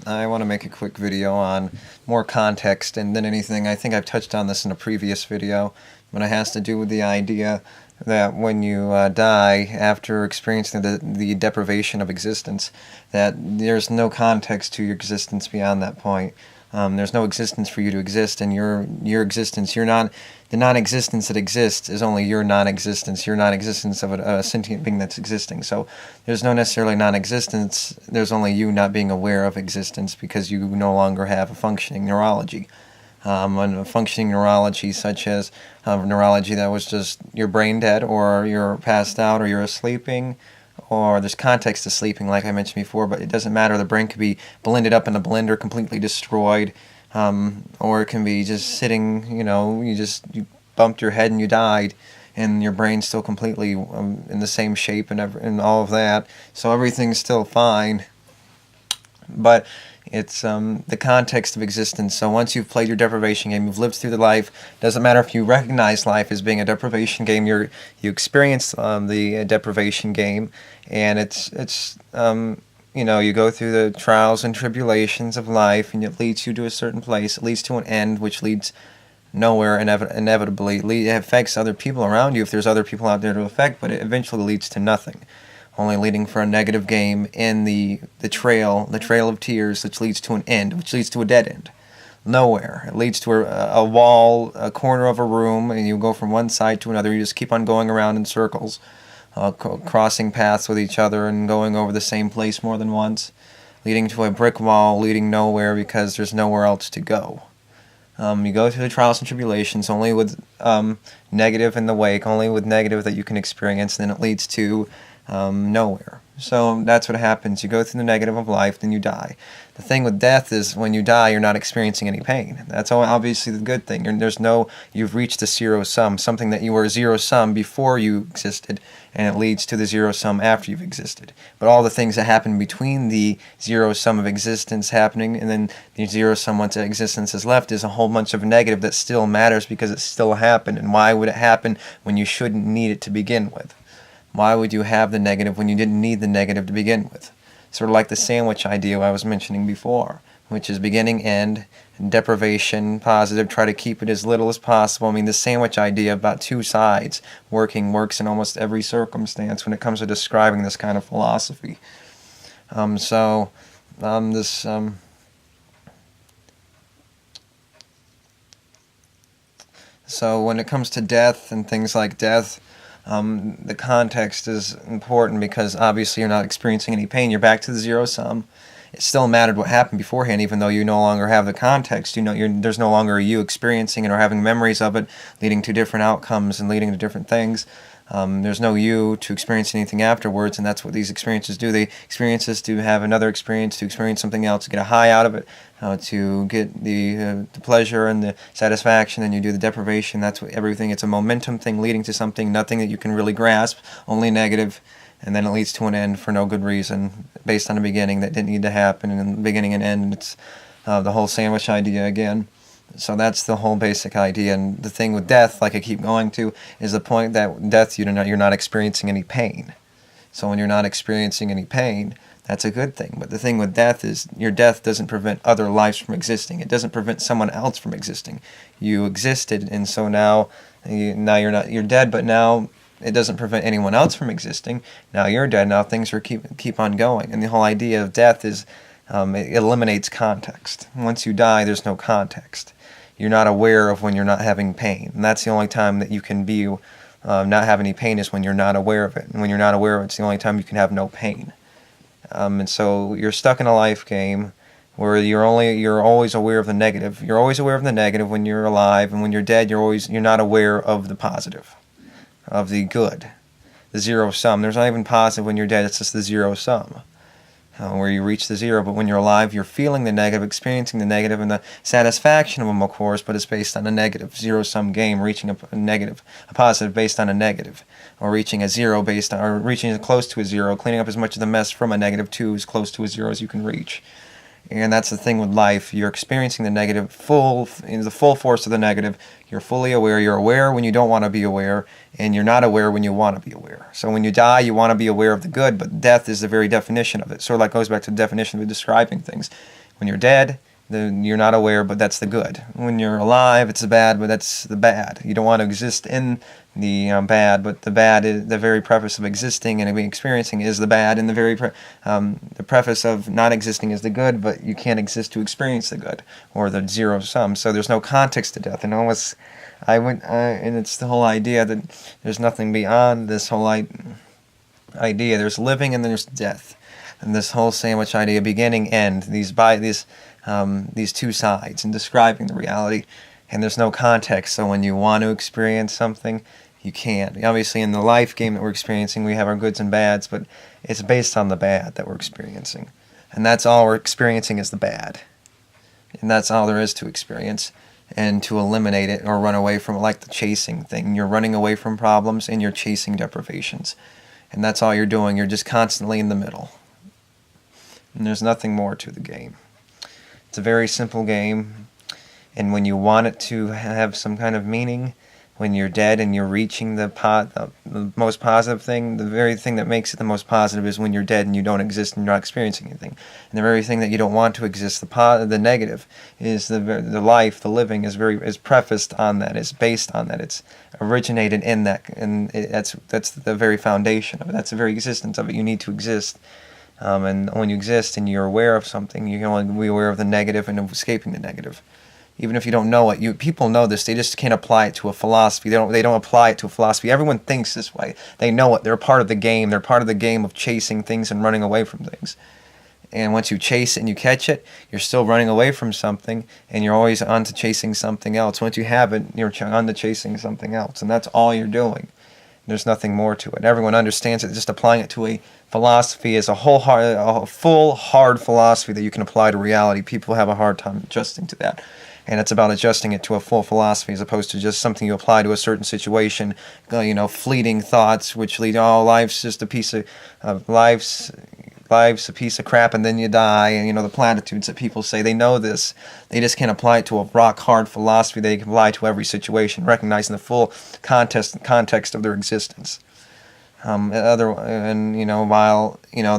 I want to make a quick video on more context and than anything. I think I've touched on this in a previous video, but it has to do with the idea that when you die after experiencing the deprivation of existence, that there's no context to your existence beyond that point. There's no existence for you to exist, and your existence, the non-existence that exists is only your non-existence, your non-existence of a sentient being that's existing. So there's no necessarily non-existence, there's only you not being aware of existence because you no longer have a functioning neurology. A functioning neurology such as neurology that was just you're brain dead, or you're passed out, or you're sleeping, or there's context to sleeping like I mentioned before, but it doesn't matter. The brain could be blended up in a blender, completely destroyed, or it can be just sitting, you bumped your head and you died, and your brain's still completely in the same shape and all of that, so everything's still fine. But it's the context of existence. So once you've played your deprivation game, you've lived through the life. Doesn't matter if you recognize life as being a deprivation game. You experience the deprivation game, and it's you go through the trials and tribulations of life, and it leads you to a certain place. It leads to an end, which leads nowhere. Inevitably, it affects other people around you if there's other people out there to affect, but it eventually leads to nothing. Only leading for a negative game in the trail of tears, which leads to an end, which leads to a dead end. Nowhere. It leads to a wall, a corner of a room, and you go from one side to another. You just keep on going around in circles, crossing paths with each other and going over the same place more than once, leading to a brick wall, leading nowhere because there's nowhere else to go. You go through the trials and tribulations only with negative in the wake, only with negative that you can experience, and then it leads to nowhere. So that's what happens. You go through the negative of life, then you die. The thing with death is when you die, you're not experiencing any pain. That's obviously the good thing. You've reached the zero sum, something that you were zero sum before you existed, and it leads to the zero sum after you've existed. But all the things that happen between the zero sum of existence happening and then the zero sum once existence is left is a whole bunch of negative that still matters because it still happened. And why would it happen when you shouldn't need it to begin with? Why would you have the negative when you didn't need the negative to begin with? Sort of like the sandwich idea I was mentioning before, which is beginning, end, deprivation, positive, try to keep it as little as possible. I mean, the sandwich idea about two sides works in almost every circumstance when it comes to describing this kind of philosophy. So when it comes to death and things like death, the context is important because obviously you're not experiencing any pain. You're back to the zero sum. It still mattered what happened beforehand, even though you no longer have the context. There's no longer you experiencing it or having memories of it, leading to different outcomes and leading to different things. There's no you to experience anything afterwards, and that's what these experiences do. They experience this to have another experience, to experience something else, to get a high out of it, to get the pleasure and the satisfaction, and you do the deprivation. That's what everything. It's a momentum thing leading to something, nothing that you can really grasp, only negative, and then it leads to an end for no good reason, based on a beginning that didn't need to happen, and then beginning and end. It's the whole sandwich idea again. So that's the whole basic idea. And the thing with death, like I keep going to, is the point that death, you're not experiencing any pain. So when you're not experiencing any pain, that's a good thing. But the thing with death is your death doesn't prevent other lives from existing. It doesn't prevent someone else from existing. You existed, and so now you're dead, but now it doesn't prevent anyone else from existing. Now you're dead. Now things keep on going. And the whole idea of death is it eliminates context. Once you die, there's no context. You're not aware of when you're not having pain. And that's the only time that you can be not have any pain is when you're not aware of it. And when you're not aware of it, it's the only time you can have no pain. And so you're stuck in a life game where you're always aware of the negative. You're always aware of the negative when you're alive, and when you're dead, you're not aware of the positive, of the good, the zero sum. There's not even positive when you're dead. It's just the zero sum. Where you reach the zero, but when you're alive, you're feeling the negative, experiencing the negative, and the satisfaction of them, of course, but it's based on a negative, zero-sum game, reaching a positive based on a negative, or reaching a zero or reaching as close to a zero, cleaning up as much of the mess from a negative to as close to a zero as you can reach. And that's the thing with life. You're experiencing the negative, in the full force of the negative. You're fully aware. You're aware when you don't want to be aware, and you're not aware when you want to be aware. So when you die, you want to be aware of the good, but death is the very definition of it. Sort of like goes back to the definition of describing things. When you're dead, you're not aware, but that's the good. When you're alive, it's the bad, but that's the bad. You don't want to exist in the bad, but the bad is the very preface of existing and experiencing is the bad, and the preface of not existing is the good, but you can't exist to experience the good or the zero sum. So there's no context to death, and and it's the whole idea that there's nothing beyond this whole idea. There's living and then there's death, and this whole sandwich idea, beginning, end. These two sides and describing the reality, and there's no context. So when you want to experience something, you can't. Obviously, in the life game that we're experiencing, we have our goods and bads, but it's based on the bad that we're experiencing, and that's all we're experiencing is the bad, and that's all there is to experience. And to eliminate it or run away from it, like the chasing thing. You're running away from problems and you're chasing deprivations. And that's all you're doing. You're just constantly in the middle. And there's nothing more to the game. It's a very simple game. And when you want it to have some kind of meaning, when you're dead and you're reaching the most positive thing, the very thing that makes it the most positive is when you're dead and you don't exist and you're not experiencing anything. And the very thing that you don't want to exist, the negative, is the life, the living is prefaced on that, is based on that, it's originated in that, and that's the very foundation of it. That's the very existence of it. You need to exist. And when you exist and you're aware of something, you can only be aware of the negative and of escaping the negative. Even if you don't know it, people know this. They just can't apply it to a philosophy. They don't apply it to a philosophy. Everyone thinks this way. They know it. They're part of the game. They're part of the game of chasing things and running away from things. And once you chase it and you catch it, you're still running away from something, and you're always on to chasing something else. Once you have it, you're on to chasing something else, and that's all you're doing. There's nothing more to it. Everyone understands it. Just applying it to a philosophy is a full, hard philosophy that you can apply to reality. People have a hard time adjusting to that. And it's about adjusting it to a full philosophy as opposed to just something you apply to a certain situation, fleeting thoughts which lead, life's just a piece of life's a piece of crap and then you die, and the platitudes that people say. They know this. They just can't apply it to a rock-hard philosophy they can apply to every situation, recognizing the full context of their existence. While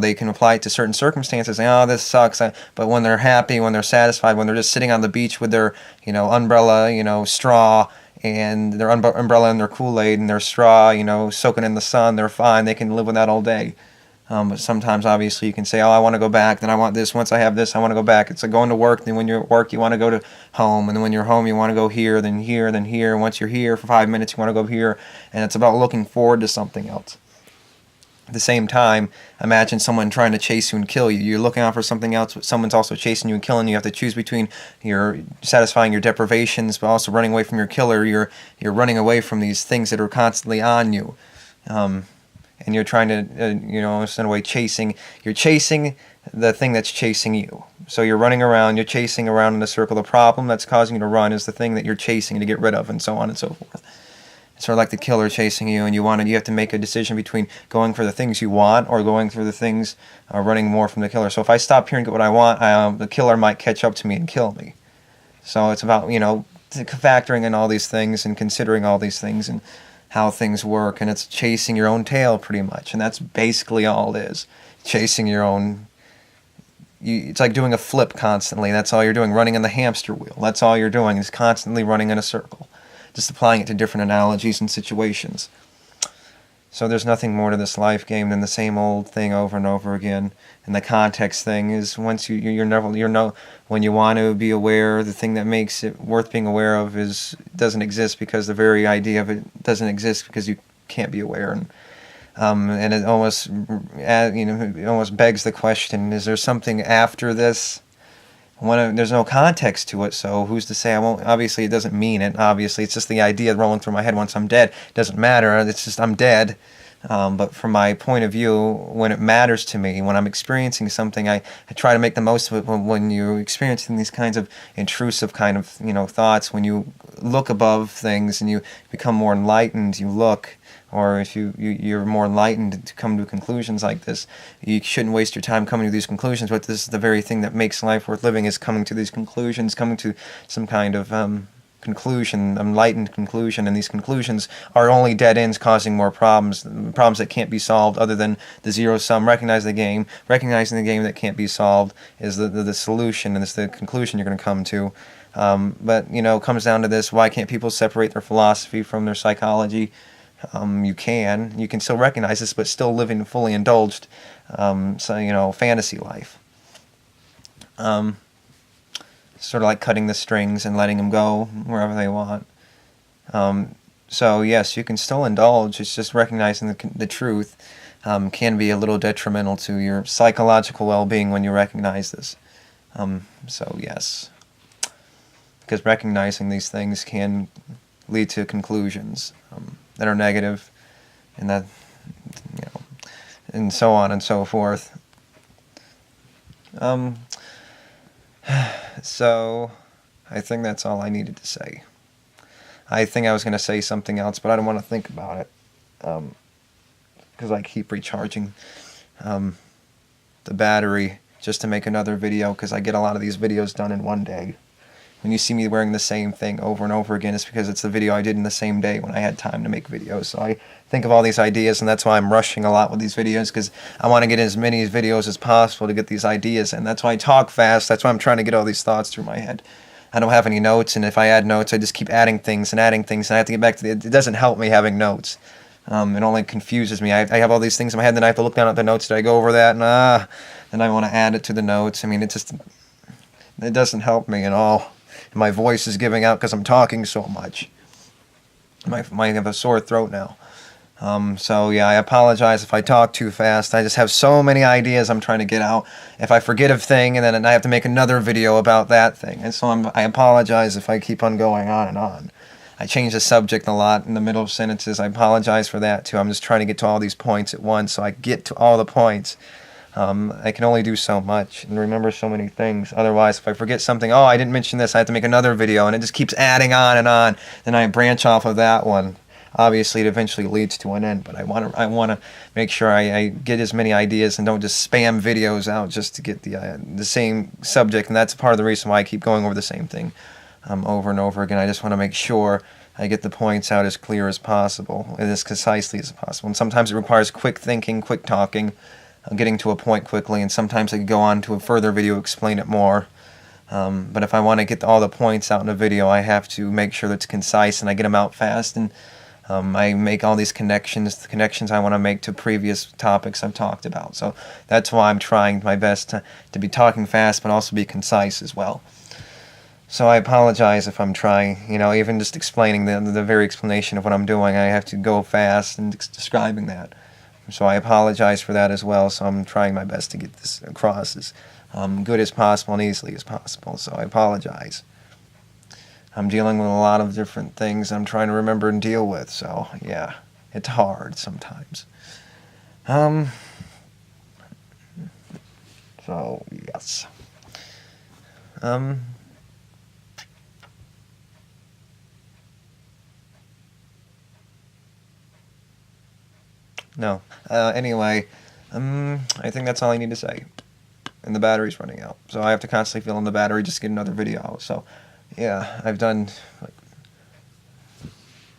they can apply it to certain circumstances, say, this sucks, but when they're happy, when they're satisfied, when they're just sitting on the beach with their umbrella, straw, and their umbrella and their Kool-Aid and their straw, soaking in the sun, they're fine. They can live with that all day. But sometimes, obviously, you can say, I want to go back, then I want this. Once I have this, I want to go back. It's like going to work, then when you're at work, you want to go to home. And then when you're home, you want to go here, then here, then here. Once you're here for 5 minutes, you want to go here. And it's about looking forward to something else. At the same time, imagine someone trying to chase you and kill you. You're looking out for something else, but someone's also chasing you and killing you. You have to choose between your satisfying your deprivations, but also running away from your killer. You're running away from these things that are constantly on you. And you're trying to, in a way, you're chasing the thing that's chasing you. So you're running around, you're chasing around in a circle. The problem that's causing you to run is the thing that you're chasing to get rid of, and so on and so forth. It's sort of like the killer chasing you, and you have to make a decision between going for the things you want or going through the things, running more from the killer. So if I stop here and get what I want, the killer might catch up to me and kill me. So it's about, factoring in all these things and considering all these things and how things work, and it's chasing your own tail pretty much, and that's basically all it is. Chasing your own... it's like doing a flip constantly. That's all you're doing, running in the hamster wheel. That's all you're doing is constantly running in a circle. Just applying it to different analogies and situations. So there's nothing more to this life game than the same old thing over and over again. And the context thing is once when you want to be aware, the thing that makes it worth being aware of doesn't exist because the very idea of it doesn't exist because you can't be aware. And it almost begs the question: is there something after this? There's no context to it, so who's to say I won't? Obviously, it doesn't mean it. Obviously, it's just the idea rolling through my head. Once I'm dead, it doesn't matter. It's just I'm dead. But from my point of view, when it matters to me, when I'm experiencing something, I try to make the most of it. When you're experiencing these kinds of intrusive kind of thoughts, when you look above things and you become more enlightened, you look. Or if you're more enlightened to come to conclusions like this, you shouldn't waste your time coming to these conclusions. But this is the very thing that makes life worth living: is coming to these conclusions, coming to some kind of conclusion, enlightened conclusion, and these conclusions are only dead ends causing more problems that can't be solved other than the zero sum. Recognizing the game that can't be solved is the solution, and it's the conclusion you're going to come to. But, you know, it comes down to this: why can't people separate their philosophy from their psychology? You can still recognize this, but still living fully indulged, so, you know, fantasy life. Sort of like cutting the strings and letting them go wherever they want. So yes, you can still indulge. It's just recognizing the truth can be a little detrimental to your psychological well-being when you recognize this. So yes, because recognizing these things can lead to conclusions that are negative, and that, you know, and so on and so forth. So, I think that's all I needed to say. I think I was going to say something else, but I don't want to think about it, because I keep recharging the battery just to make another video, because I get a lot of these videos done in one day. When you see me wearing the same thing over and over again, it's because it's the video I did in the same day when I had time to make videos. So I think of all these ideas, and that's why I'm rushing a lot with these videos, because I want to get as many videos as possible to get these ideas, and that's why I talk fast. That's why I'm trying to get all these thoughts through my head. I don't have any notes, and if I add notes, I just keep adding things, and I have to get back to it doesn't help me having notes. It only confuses me. I have all these things in my head, and then I have to look down at the notes. Did I go over that? And then I want to add it to the notes. I mean, it doesn't help me at all. My voice is giving out because I'm talking so much. I might have a sore throat now. So yeah, I apologize if I talk too fast. I just have so many ideas I'm trying to get out. If I forget a thing, and then I have to make another video about that thing. And so I apologize if I keep on going on and on. I change the subject a lot in the middle of sentences. I apologize for that too. I'm just trying to get to all these points at once, so I get to all the points. I can only do so much and remember so many things. Otherwise, if I forget something, I didn't mention this, I have to make another video, and it just keeps adding on and on. Then I branch off of that one. Obviously, it eventually leads to an end, but I want to make sure I get as many ideas and don't just spam videos out just to get the same subject. And that's part of the reason why I keep going over the same thing over and over again. I just want to make sure I get the points out as clear as possible, and as concisely as possible. And sometimes it requires quick thinking, quick talking, getting to a point quickly, and sometimes I could go on to a further video, explain it more. But if I want to get all the points out in a video, I have to make sure that it's concise and I get them out fast, and I make all these connections, the connections I want to make to previous topics I've talked about. So that's why I'm trying my best to be talking fast, but also be concise as well. So I apologize if I'm trying, even just explaining the very explanation of what I'm doing, I have to go fast and describing that. So I apologize for that as well. So I'm trying my best to get this across as good as possible and easily as possible. So I apologize. I'm dealing with a lot of different things I'm trying to remember and deal with. So yeah, it's hard sometimes. So yes. No. Anyway, I think that's all I need to say. And the battery's running out. So I have to constantly fill in the battery just to get another video out. So, yeah, I've done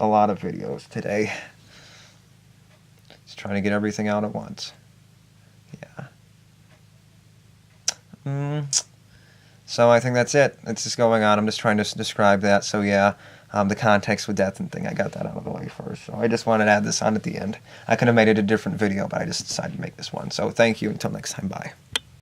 a lot of videos today. Just trying to get everything out at once. Yeah. So I think that's it. It's just going on. I'm just trying to describe that. So, yeah. The context with death and thing, I got that out of the way first. So I just wanted to add this on at the end. I could have made it a different video, but I just decided to make this one. So thank you. Until next time, bye.